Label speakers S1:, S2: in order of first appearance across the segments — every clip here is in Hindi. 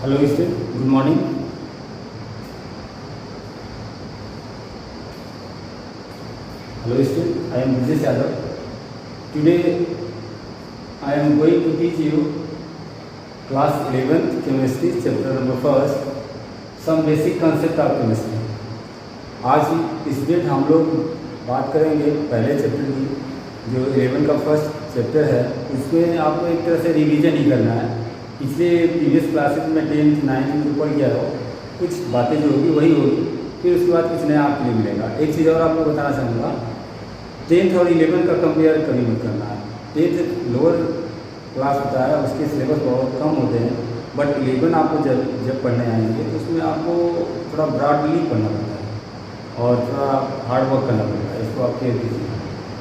S1: Hello, student. Good morning. Hello, student. I am Vijay Yadav. Today, I am going to teach you class 11th chemistry chapter number first, some basic concept of chemistry. आज इस डेट हम लोग बात करेंगे पहले चैप्टर की जो 11 का फर्स्ट चैप्टर है। उसमें आपको एक तरह से रिवीजन ही करना है। पिछले प्रीवियस क्लासेस में 10th 9th जो पढ़ गया हो, कुछ बातें जो होगी वही होगी, फिर उसके बाद कुछ नया आपके लिए मिलेगा। एक चीज़ और आपको बताना चाहूँगा, 10th और 11 का कंपेयर कभी मत करना है। 10th लोअर क्लास होता है, उसके सिलेबस बहुत कम होते हैं, बट 11 आपको जब पढ़ने आएंगे तो उसमें आपको थोड़ा ब्रॉडली पढ़ना पड़ता है और थोड़ा हार्ड वर्क करना पड़ता है। इसको आप केयर कीजिए।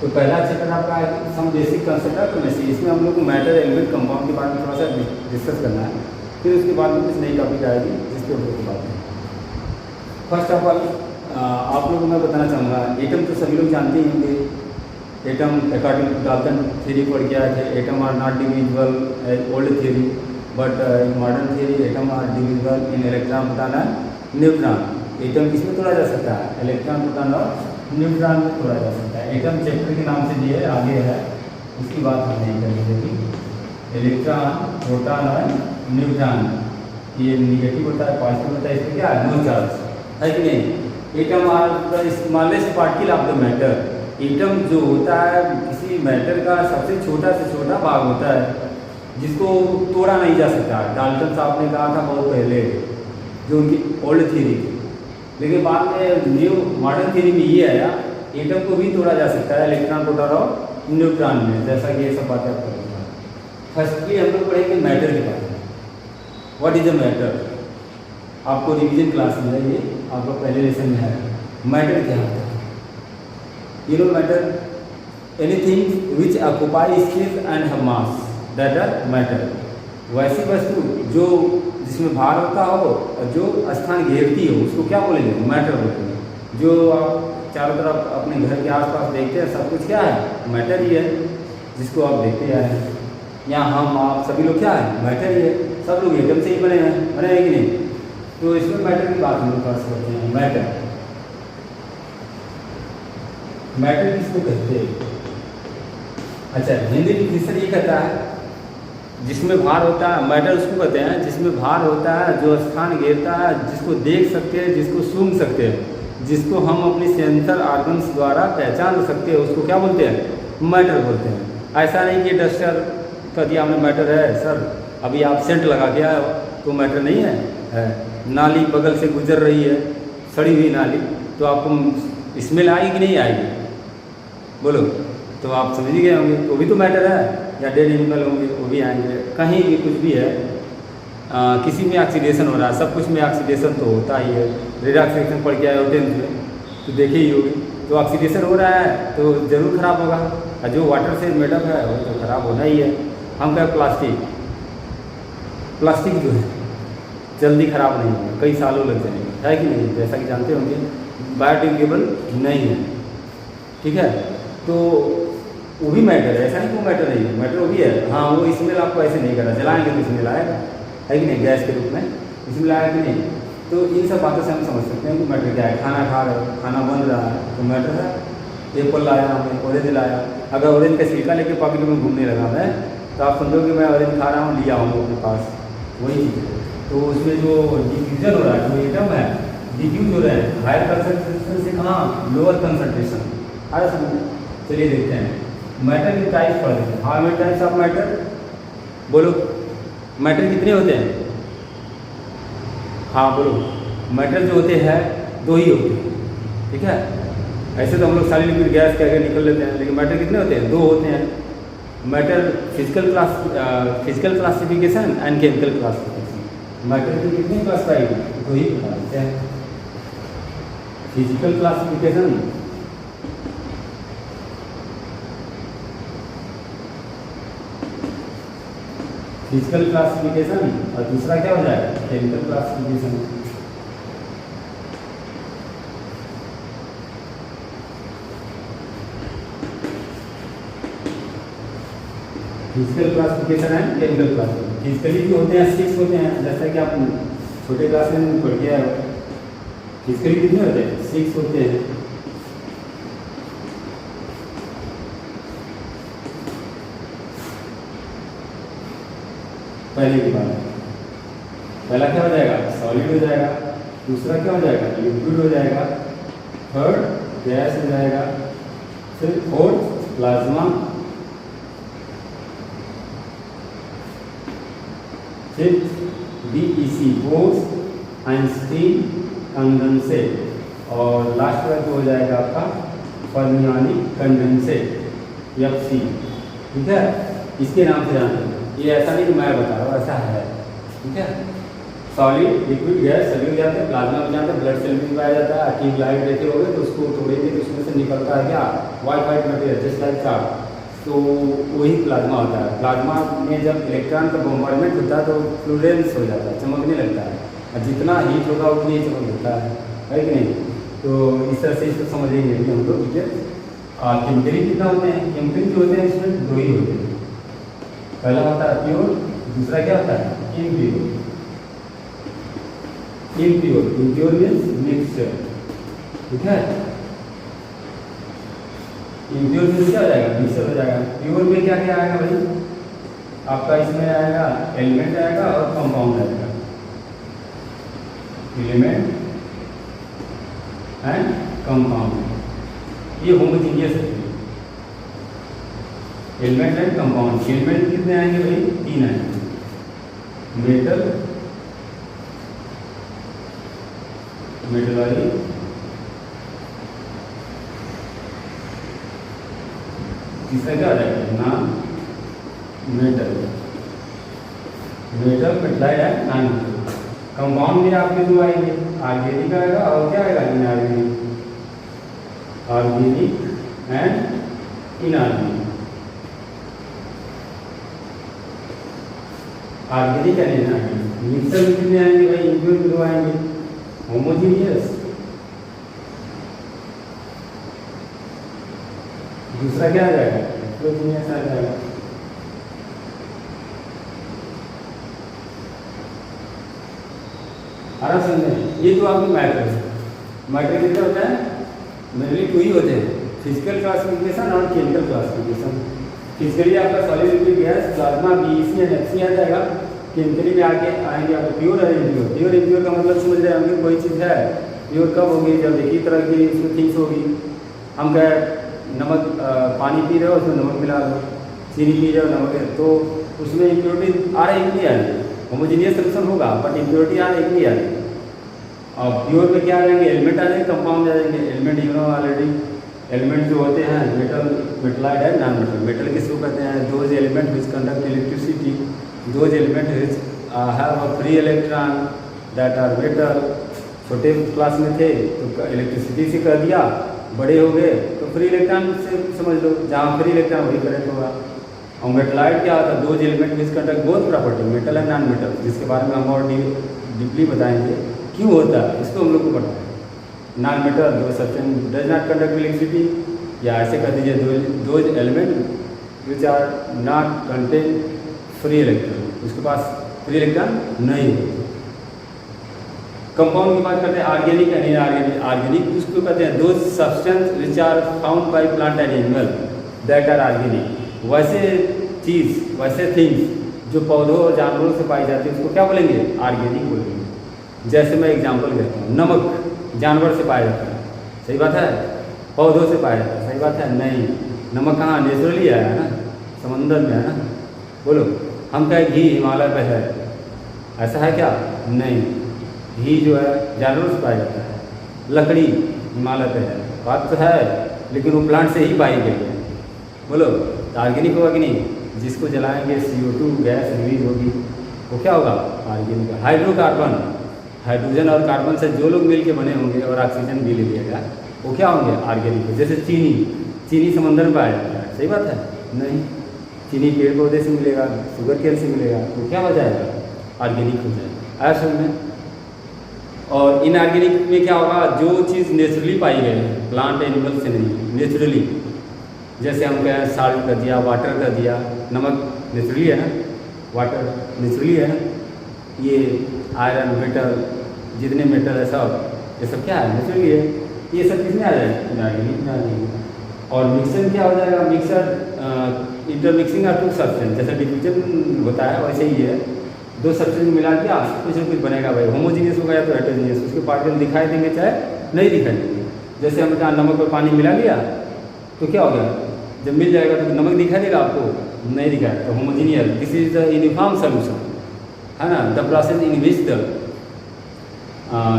S1: तो पहला चैप्टर आपका है some basic concept of chemistry. इसमें हम लोग को मैटर एलिमेंट कंपाउंड के बारे में थोड़ा सा डिस्कस करना है। फिर उसके बाद में कुछ नई टॉपिक आएगी जिसके ऊपर की बात है। फर्स्ट ऑफ ऑल आप लोगों को मैं बताना चाहूँगा, एटम तो सभी लोग जानते ही होंगे। Atom according to Dalton theory पढ़ के आए थे। Atom are not divisible as old theory, but in modern theory atom are divisible in electron, proton and neutron. Atom किसमें तोड़ा जा सकता है? इलेक्ट्रॉन, प्रोटॉन और न्यूट्रॉन में तोड़ा जा सकता है। एटम चैप्टर के नाम से दिए आगे है, उसकी बात हम नहीं करेंगे। इलेक्ट्रॉन, प्रोटॉन और न्यूट्रॉन, ये निगेटिव होता है, पॉजिटिव होता है, इसमें क्या है? नो चार्ज है कि नहीं। Atom are the smallest particle of the matter. Atom जो होता है किसी मैटर का सबसे छोटा से छोटा भाग होता है जिसको तोड़ा नहीं जा सकता। डाल्टन साहब ने कहा था बहुत पहले, जो उनकी ओल्ड थ्योरी थी, लेकिन बाद में न्यू मॉडर्न थ्योरी में ये आया एटम को भी तोड़ा जा सकता है इलेक्ट्रॉन, प्रोटॉन और न्यूट्रॉन में। जैसा कि ये सब बातें आपको पता है। फर्स्टली हम लोग पढ़ेंगे मैटर के बारे में। What is a matter? आपको रिवीजन क्लास में है, ये आपका पहले लेसन में है। मैटर क्या होता है? You know matter anything which occupy space and have mass, that are matter. वैसी वस्तु जो जिसमें भार होता हो और जो स्थान घेरती हो उसको क्या बोलेंगे? मैटर बोलेंगे। जो आप चारों तरफ अपने घर के आसपास देखते हैं सब कुछ क्या है? मैटर ही है, जिसको आप देखते आए हैं। यहाँ हम आप सभी लोग क्या है? मैटर ही है। सब लोग एटम से ही बने हैं कि नहीं? तो इसमें मैटर की बात हम लोग कर सकते हैं। मैटर किसको कहते हैं? अच्छा, हिंदी डिफिनेशन ये कहता है जिसमें भार होता है, मैटर उसको कहते हैं जिसमें भार होता है, जो स्थान घेरता है, जिसको देख सकते हैं, जिसको सूंघ सकते हैं, जिसको हम अपनी सेंसर ऑर्गन्स द्वारा पहचान सकते हैं, उसको क्या बोलते हैं? मैटर बोलते हैं। ऐसा नहीं कि डस्टर का दिया हमें मैटर है सर, अभी आप सेंट लगा के आए तो मैटर नहीं है। नाली बगल से गुजर रही है, सड़ी हुई नाली, तो आपको स्मेल आएगी कि नहीं आएगी? बोलो, तो आप समझ ही गए होंगे, तो भी तो मैटर है। या डेड एनिमल होंगे वो भी आएंगे। कहीं भी कुछ भी है, किसी में ऑक्सीडेशन हो रहा है, सब कुछ में ऑक्सीडेशन तो होता ही है। रेडॉक्स रिएक्शन पढ़ के आए हो 10th में तो देखे ही होगी। तो ऑक्सीडेशन हो रहा है तो जरूर खराब होगा, और जो वाटर से मेडअप है वो तो खराब होना ही है। हम क्या, प्लास्टिक जो है जल्दी खराब नहीं होगा, कई सालों लग जाएंगे, है कि नहीं? जैसा कि जानते होंगे बायोडिग्रेडेबल नहीं है, ठीक है। तो वो भी मैटर है, ऐसा नहीं वो मैटर नहीं है, मैटर वो भी है। हाँ, वो स्मेल आपको ऐसे नहीं करना, जलाएंगे तो स्मेल आएगा, है कि नहीं? गैस के रूप में स्मेल आएगा कि नहीं? तो इन सब बातों से हम समझ सकते हैं कि मैटर क्या है। खाना खा रहे हो, खाना बन रहा है तो मैटर है। एप्पल लाया हमने, ऑरेंज लाया, अगर ऑरेंज का छिलका लेके पॉकेट में घूमने लगा मैं, तो आप समझो कि मैं ऑरेंज खा रहा हूँ, लिया हूँ अपने पास, वही चीज़ है। तो उसमें जो डिफ्यूजन हो रहा है, जो एटम है डिफ्यूज हो रहे हैं हायर कंसनट्रेशन से कहाँ? Lower concentration. अरे समझ, चलिए देखते हैं मैटर की टाइप्स पढ़ लेते हैं। How many types of matter? बोलो, मैटर कितने होते हैं? हाँ बोलो, मैटर जो होते हैं दो ही होते हैं, ठीक है। ऐसे तो हम लोग सॉलिड लिक्विड गैस कह के निकल लेते हैं, लेकिन मैटर कितने होते हैं? दो होते हैं। Matter physical classification and chemical classification. Matter की कितनी क्लासिफाइड? दो ही बता देते हैं। फिजिकल क्लासिफिकेशन और दूसरा क्या हो जाएगा? Chemical classification. Physical classification and chemical classification. Physically भी होते हैं 6 होते हैं, जैसा कि आप छोटे क्लास में पढ़ के आए हो। फिजिकली कितने होते हैं? 6 होते हैं। पहले की बात, पहला क्या हो जाएगा? सॉलिड हो जाएगा। दूसरा क्या हो जाएगा? लिक्विड हो जाएगा। थर्ड गैस हो जाएगा। फिर fourth plasma. Fifth BEC Bose Einstein condensate. और लास्ट वर्ग हो जाएगा आपका फर्मियानी कंडेंसेट एफसी। ठीक है, इसके नाम से जानते हैं। ये ऐसा नहीं कि मैं बता रहा हूँ, ऐसा है। ठीक है, सॉलिड लिक्विड गैस सभी हो जाते हैं। प्लाज्मा में जाते हैं, ब्लड सेल में पाया जाता है। एक्टिव लाइट देखे होंगे तो उसको तोड़ेंगे तो उसमें से निकलता है क्या? White material just like chart. तो वही प्लाज्मा होता है। प्लाज्मा में जब इलेक्ट्रॉन का बॉम्बार्डमेंट होता है तो फ्लोरेंस हो जाता है, चमकने लगता है। और जितना हीट होगा उतनी ही चमक होता है कि नहीं? तो इस तरह से इसको समझेंगे कि हम लोग। ठीक है, केमिकली कितना होते हैं? केमिकली जो होते हैं इसमें दो ही होते हैं। पहला होता है प्योर, दूसरा क्या होता है? इम्प्योर। Impure means mixture. ठीक है, इम्प्योर मीन्स क्या हो जाएगा? मिक्सचर हो जाएगा। प्योर में क्या क्या आएगा भाई? आपका इसमें आएगा एलिमेंट आएगा और कंपाउंड आएगा। एलिमेंट एंड कंपाउंड, ये होमोजीनियस है। Element and compound. एलिमेंट कितने आएंगे भाई? 3 आएंगे। मेटल, मेटल वाली, तीसरा क्या आ जाएगा? Non metal. मेटल मेटलाइड है नॉन मेटल। कंपाउंड में आपके दो आएंगे, ऑर्गेनिक आएगा और क्या आएगा? Inorganic. Organic and inorganic. Organic and inorganic. Mixer में कितने आएंगे भाई? इम्प्योर में दो आएंगे। होमोजीनियस, दूसरा क्या आ जाएगा? हेटेरोजीनियस आ जाएगा। आराम समझे? ये तो आपकी मैटर कितना होता है? मेनली 2 ही होते हैं, फिजिकल क्लासिफिकेशन और केमिकल क्लासिफिकेशन। फिजिकली आपका solid liquid gas plasma BEC and FC आ जाएगा। केमिकली में आगे आएंगे आपको प्योर और इम्प्योर। प्योर इम्प्योर का मतलब समझ रहे होंगे, कोई चीज़ है प्योर कब होगी? जब एक ही तरह की इसमें थिंग्स होगी। हम क्या नमक पानी पी रहे हो उसमें नमक मिला दो, चीनी पी रहे हो नमक है, तो उसमें इम्प्योरिटी आ रही नहीं आ रही? होमोजीनियस सोल्यूशन होगा बट इम्प्योरिटी आ रही नहीं आ रही। और प्योर में क्या आ जाएंगे? एलिमेंट आ जाएंगे, कंपाउंड आ जाएंगे। Element you know already, element जो होते हैं मेटल, मेटलाइड है नॉन मेटल। मेटल किसको कहते हैं? Those element which conduct electricity, those element which have a free electron that are metal. छोटे क्लास में थे तो इलेक्ट्रिसिटी से कर दिया, बड़े हो गए तो फ्री इलेक्ट्रॉन से समझ लो, जहाँ फ्री इलेक्ट्रॉन वही करंट होगा। और मेटलाइड क्या होता है? Those element which conduct both property metal and non metal, जिसके बारे में हम और डीपली बताएंगे क्यों होता है, इसको हम लोग को पता है। Non metal those substance does not conduct electricity, या ऐसे कर दीजिए those element which are not contain free electron, उसके पास फ्री इलेक्ट्रॉन नहीं है। कंपाउंड की बात करते हैं, ऑर्गेनिक एंड इनऑर्गेनिक। ऑर्गेनिक किसको कहते हैं? Those substance which are found by plant and animal that are organic. वैसे चीज़, वैसे थिंग्स जो पौधों और जानवरों से पाई जाती है उसको क्या बोलेंगे? ऑर्गेनिक बोलेंगे। जैसे मैं एग्जांपल कहता हूँ, नमक जानवर से पाया जाता है, सही बात है? पौधों से पाया जाता है, सही बात है? नहीं, नमक कहाँ नेचुरली आया है ना, समंदर में है ना। बोलो, हम कहें घी हिमालय पे है, ऐसा है क्या? नहीं, घी जो है जानवरों से पाया जाता है। लकड़ी हिमालय पे है, बात तो है, लेकिन वो प्लांट से ही पाई गई है। बोलो, ऑर्गेनिक होगा कि नहीं? जिसको जलाएंगे CO2 गैस रिलीज होगी, वो क्या होगा? ऑर्गेनिक। हाइड्रोकार्बन, हाइड्रोजन और कार्बन से जो लोग मिल के बने होंगे और ऑक्सीजन भी ले लिया गया, वो क्या होंगे? ऑर्गेनिक। जैसे चीनी समंदर में पाया जाता है, सही बात है? नहीं, चीनी पेड़ पौधे से मिलेगा, शुगर केन से मिलेगा, तो क्या हो जाएगा? ऑर्गेनिक हो जाएगा। आया समझ में? और इनऑर्गेनिक में क्या होगा? जो चीज़ नेचुरली पाई गई है, प्लांट एनिमल से नहीं, नेचुरली। जैसे हम कहें साल्ट कर दिया, वाटर कर दिया, नमक नेचुरली है ना, वाटर नेचुरली है। ये आयरन मेटल जितने मेटल है सब, ये सब क्या है, नेचुरली है। ये सब किसमें आ जाएगा, इनऑर्गेनिक में आ जाएगी। और मिक्सर क्या हो जाएगा, mixture intermixing of two substance, जैसे डिफ्यूजन होता है वैसे ही है। दो सब्सटेंस मिला दिया, कुछ न कुछ बनेगा भाई, होमोजीनियस होगा या तो हेटेरोजीनियस, उसके पार्टिकल दिखाई देंगे चाहे नहीं दिखाई देंगे। जैसे हमने कहा नमक और पानी मिला लिया तो क्या हो गया, जब मिल जाएगा तो नमक दिखाई देगा आपको, नहीं दिखाएगा, तो homogeneous. This is the uniform solution, है ना। The process in which the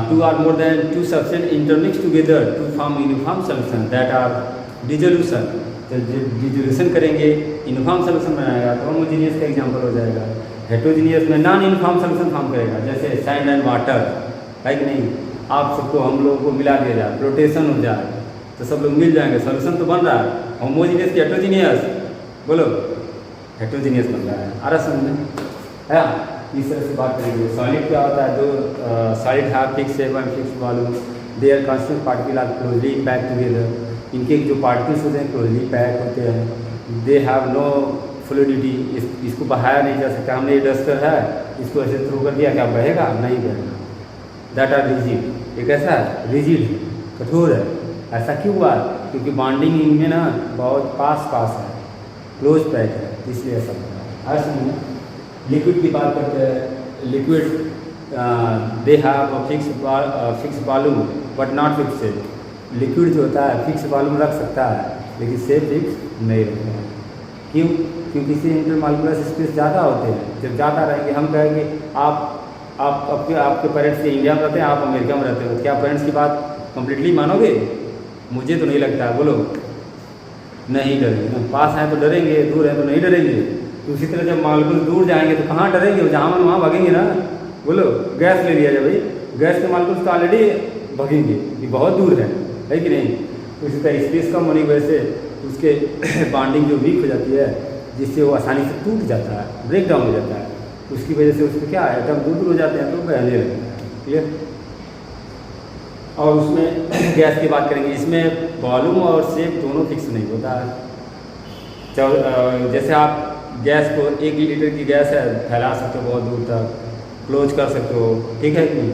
S1: two or more than two substances intermix together to form uniform solution that are dissolution। जब डिजोल्यूशन करेंगे यूनिफॉर्म सोल्यूशन बनाएगा तो होमोजीनियस का एग्जांपल हो जाएगा। हेटेरोजीनियस में नॉन यूनिफॉर्म सोल्यूशन फॉर्म करेगा, जैसे सैंड एंड वाटर है कि नहीं। आप सबको हम लोगों को मिला दिया जाए, रोटेशन हो जाए तो सब लोग मिल जाएंगे, सोल्यूशन तो बन रहा है। होमोजीनियस की हेटेरोजीनियस, बोलो हेटेरोजीनियस बन रहा है। आ रहा समझ में है। इस तरह से बात करेंगे। सॉलिड क्या होता है, those solid have fix shape and fix volume, there constant particle are closely packed together. इनके जो पार्टिकल्स होते हैं क्लोजली पैक होते हैं। दे हैव नो फ्लूइडिटी, इसको बहाया नहीं जा सकता। हमने ये डस्टर है, इसको ऐसे थ्रो कर दिया, क्या बहेगा, नहीं बहेगा। दैट आर रिजिड, ये कैसा है, रिजिड है, कठोर है। ऐसा क्यों हुआ, क्योंकि बॉन्डिंग इनमें ना बहुत पास है, क्लोज पैक है, इसलिए ऐसा होता है। ऐसा नहीं। लिक्विड की बात करते हैं। Liquid they have fix volume but not fix shape. Liquid जो होता है फिक्स वॉल्यूम रख सकता है लेकिन शेप फिक्स नहीं रखता है। क्यों, क्योंकि इससे इंटरमॉलिक्यूलर स्पेस ज़्यादा होते हैं। जब ज़्यादा रहेंगे, हम कहेंगे आपके पेरेंट्स इंडिया में रहते हैं, आप अमेरिका में रहते हो, क्या पेरेंट्स की बात कंप्लीटली मानोगे? मुझे तो नहीं लगता है, बोलो। नहीं डरेंगे ना, पास हैं तो डरेंगे, दूर हैं तो नहीं डरेंगे। तो उसी तरह जब मालिक्यूल दूर जाएंगे तो कहाँ डरेंगे, जहाँ मन वहाँ भागेंगे ना। बोलो गैस ले लिया जाए भाई, गैस के मालिक्यूल तो ऑलरेडी भागेंगे, ये बहुत दूर है कि नहीं। तो इसी तरह स्पेस कम होने की वजह से उसके बॉन्डिंग जो वीक हो जाती है, जिससे वो आसानी से टूट जाता है, ब्रेक डाउन हो जाता है। उसकी वजह से उसमें क्या है, एटम दूर हो जाते हैं तो बहने लगता है। क्लियर। और उसमें गैस की बात करेंगे, इसमें वॉल्यूम और शेप दोनों फिक्स नहीं होता है। जैसे आप गैस को 1 लीटर की गैस है, फैला सकते हो बहुत दूर तक, क्लोज कर सकते हो, ठीक है कि नहीं।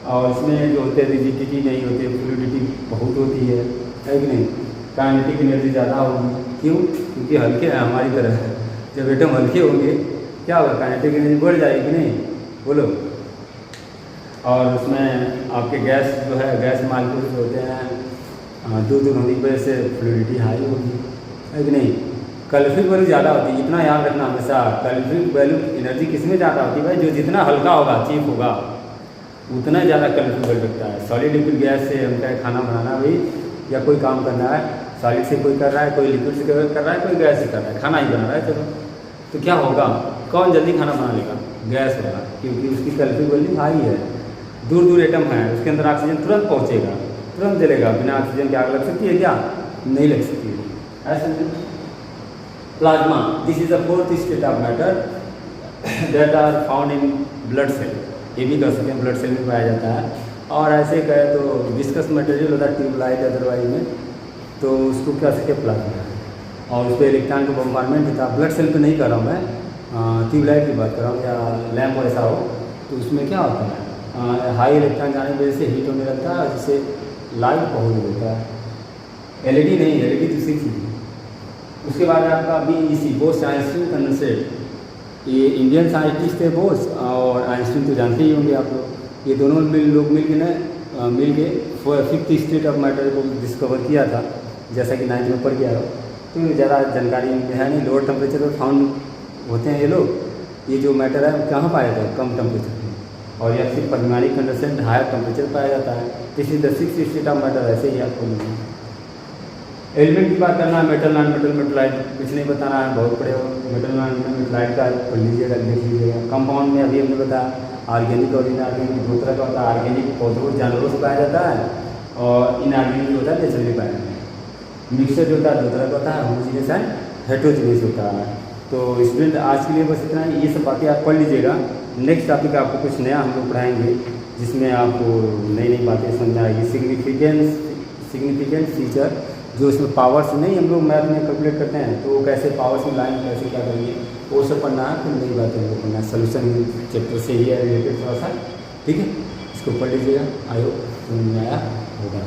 S1: और इसमें जो होते हैं रिजिडिटी नहीं होती, फ्लूइडिटी बहुत होती है कि नहीं। काइनेटिक एनर्जी ज़्यादा होगी, क्यों, क्योंकि हल्के हैं हमारी तरह है। जब एटम हल्के होंगे क्या होगा, काइनेटिक एनर्जी बढ़ जाएगी कि नहीं, बोलो। और उसमें आपके गैस जो है, गैस मालिक्यूल्स होते हैं, दूर होने की वजह से फ्लूइडिटी हाई होगी, है कि नहीं। कैलोरीफिक वैल्यू ज़्यादा होती है, इतना याद रखना हमेशा। कैलोरीफिक वैल्यू एनर्जी किस में ज़्यादा होती है भाई, जो जितना हल्का होगा, चीप होगा, उतना ज़्यादा कैलोरीफिक वैल्यू रखता है। सॉलिड लिक्विड गैस से हम क्या खाना बनाना भाई, या कोई काम करना है, सॉलिड से कोई कर रहा है, कोई लिक्विड से कर रहा है, कोई गैस से कर रहा है, खाना ही बना रहा है। चलो तो क्या होगा, कौन जल्दी खाना बना लेगा, गैस वाला, क्योंकि उसकी कैलोरीफिक वैल्यू हाई है। दूर दूर एटम है, उसके अंदर ऑक्सीजन तुरंत पहुँचेगा, तुरंत जलेगा। बिना ऑक्सीजन की आग लग सकती है क्या, नहीं लग सकती है। ऐसा plasma, this is the fourth state of matter that are found in blood cell. ये भी कह सकते हैं ब्लड सेल में पाया जाता है। और ऐसे कहे तो विस्कस मटेरियल होता है, ट्यूबलाइट अदरवाइज में, तो उसको कह सकते हैं प्लाज्मा। और उस पर इलेक्ट्रॉन का बम्बार्डमेंट होता है। ब्लड सेल पे नहीं कर रहा हूँ मैं, ट्यूबलाइट की बात कर रहा हूँ, या लैम्प ऐसा हो तो उसमें क्या होता है, हाई इलेक्ट्रॉन जाने की वजह से हीट होने लगता है, जिससे लाइट बहुत होता है। एलईडी नहीं, एलईडी दूसरी चीज़ है। उसके बाद आपका BEC, बोस आइंस्टीन कंडेंसेट, ये इंडियन साइंटिस्ट थे बोस, और आइंस्टीन तो जानते ही होंगे आप लोग। ये दोनों लोग मिल के 5th स्टेट ऑफ मैटर को डिस्कवर किया था, जैसा कि 9th में पढ़ गया हो। तो ज़्यादा जानकारी है नहीं। लोअर टेम्परेचर पर फाउंड होते हैं ये लोग। ये जो मैटर है कहाँ पाया जाता है, कम टेम्परेचर में, और यह सिर्फ परमाणु कंडेंसेट हायर टेम्परेचर पाया जाता है। This is the 6th state of matter. ऐसे ही आपको एलिमेंट की बात करना है, मेटल नॉन मेटल मेटलाइट, कुछ नहीं बताना है, बहुत पड़े हो। मेटल नॉन मेटलाइट का पढ़ लीजिएगा, देख लीजिएगा। कंपाउंड में अभी हमने बताया ऑर्गेनिक और इनऑर्गेनिक दो तरह का होता है। ऑर्गेनिक पौधों जानवरों से पाया जाता है, और इनऑर्गेनिक जो होता है नेचुरली पाया जाता है। मिक्सचर जो होता है दो तरह का होता है, होमोजीनियस एंड हेटेरोजीनियस होता है। तो स्टूडेंट आज के लिए बस इतना ही, ये सब बातें आप पढ़ लीजिएगा। नेक्स्ट टॉपिक आपको कुछ नया हम लोग पढ़ाएंगे, जिसमें आपको नई नई बातें समझ आएगी। सिग्निफिकेंट फीचर जो इसमें पावर्स नहीं हम लोग मैथ में कैलकुलेट करते हैं, तो वो कैसे पावर्स में लाएंगे, कैसे क्या करेंगे, वो सब पढ़ना है। फिर नई बातें हमको पढ़ना है, सोल्यूशन चैप्टर से ही है रिलेटेड थोड़ा सा, ठीक है। इसको पढ़ लीजिएगा, आई होप समझ में आया होगा।